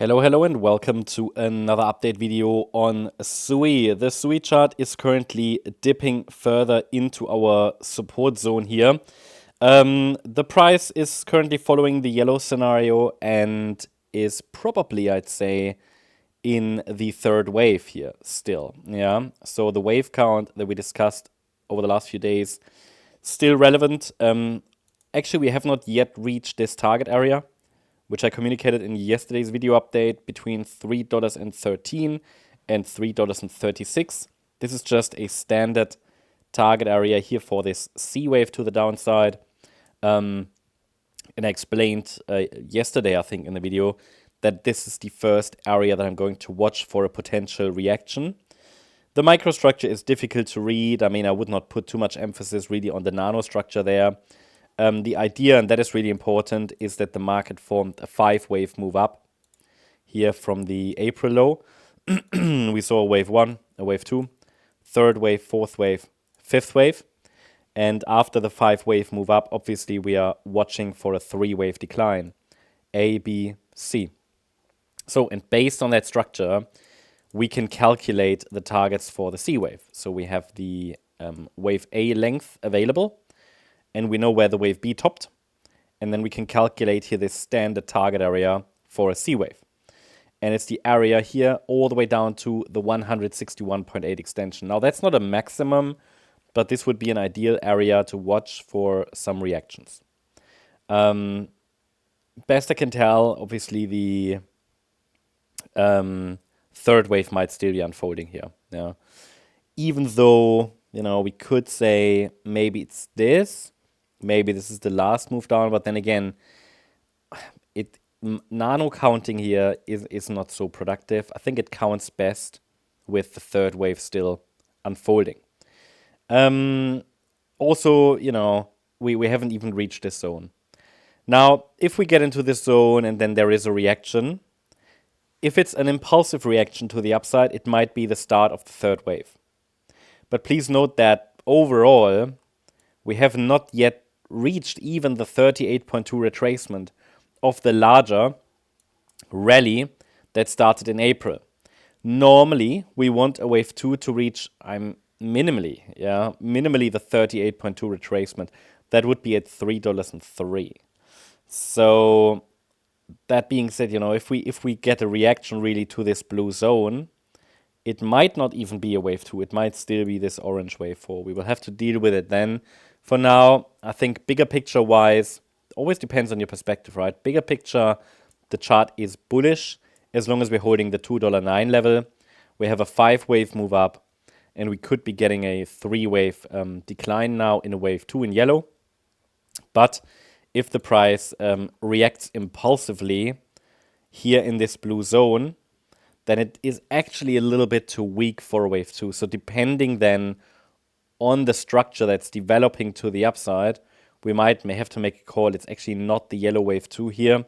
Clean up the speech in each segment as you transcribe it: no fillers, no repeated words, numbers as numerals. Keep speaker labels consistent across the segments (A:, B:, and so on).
A: Hello, and welcome to another update video on SUI. The SUI chart is currently dipping further into our support zone here. The price is currently following the yellow scenario and is probably, I'd say, in the third wave here still. Yeah. So the wave count that we discussed over the last few days still relevant. Actually, we have not yet reached this target area, which I communicated in yesterday's video update, between $3.13 and $3.36. This is just a standard target area here for this C wave to the downside. And I explained yesterday, I think, in the video, that this is the first area that I'm going to watch for a potential reaction. The microstructure is difficult to read. I mean, I would not put too much emphasis really on the nanostructure there. The idea, and that is really important, is that the market formed a 5-wave move up here from the April low. We saw a wave 1, a wave 2, third wave, fourth wave, fifth wave. And after the 5-wave move up, obviously we are watching for a 3-wave decline, A, B, C. So, and based on that structure, we can calculate the targets for the C wave. So we have the wave A length available, and we know where the wave B topped, and then we can calculate here this standard target area for a C wave. And it's the area here all the way down to the 161.8 extension. Now that's not a maximum, but this would be an ideal area to watch for some reactions. Best I can tell, obviously the third wave might still be unfolding here. Yeah. Even though, we could say maybe it's this, maybe this is the last move down, but then again, nano counting here is not so productive. I think it counts best with the third wave still unfolding. Also, we haven't even reached this zone. Now, if we get into this zone and then there is a reaction, if it's an impulsive reaction to the upside, it might be the start of the third wave. But please note that overall, we have not yet reached even the 38.2 retracement of the larger rally that started in April. Normally, we want a wave 2 to reach minimally the 38.2 retracement. That would be at $3.03. So that being said, if we get a reaction really to this blue zone, it might not even be a wave 2. It might still be this orange wave 4. We will have to deal with it then. For now, I think bigger picture wise, always depends on your perspective, right? Bigger picture, the chart is bullish as long as we're holding the $2.09 level. We have a 5-wave move up, and we could be getting a 3-wave decline now in a wave 2 in yellow. But if the price reacts impulsively here in this blue zone, then it is actually a little bit too weak for a wave 2. So depending then on the structure that's developing to the upside, we may have to make a call. It's actually not the yellow wave 2 here.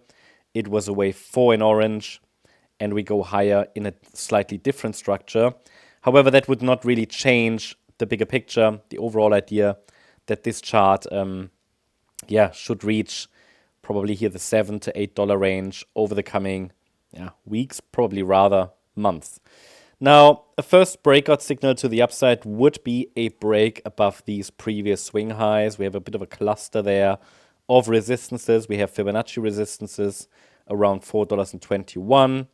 A: It was a wave 4 in orange, and we go higher in a slightly different structure. However, that would not really change the bigger picture, the overall idea that this chart should reach probably here the $7 to $8 range over the coming weeks, probably rather months. Now, a first breakout signal to the upside would be a break above these previous swing highs. We have a bit of a cluster there of resistances. We have Fibonacci resistances around $4.21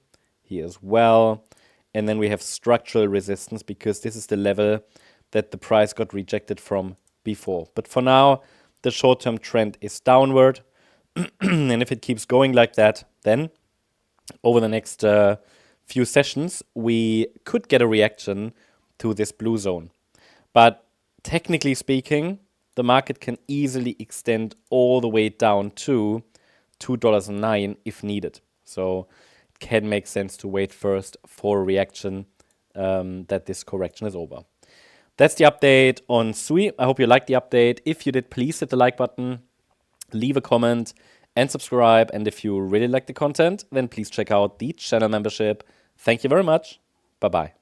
A: here as well. And then we have structural resistance because this is the level that the price got rejected from before. But for now, the short-term trend is downward. And if it keeps going like that, then over the next few sessions, we could get a reaction to this blue zone. But technically speaking, the market can easily extend all the way down to $2.09 if needed. So it can make sense to wait first for a reaction that this correction is over. That's the update on SUI. I hope you liked the update. If you did, please hit the like button, leave a comment, and subscribe. And if you really like the content, then please check out the channel membership. Thank you very much. Bye-bye.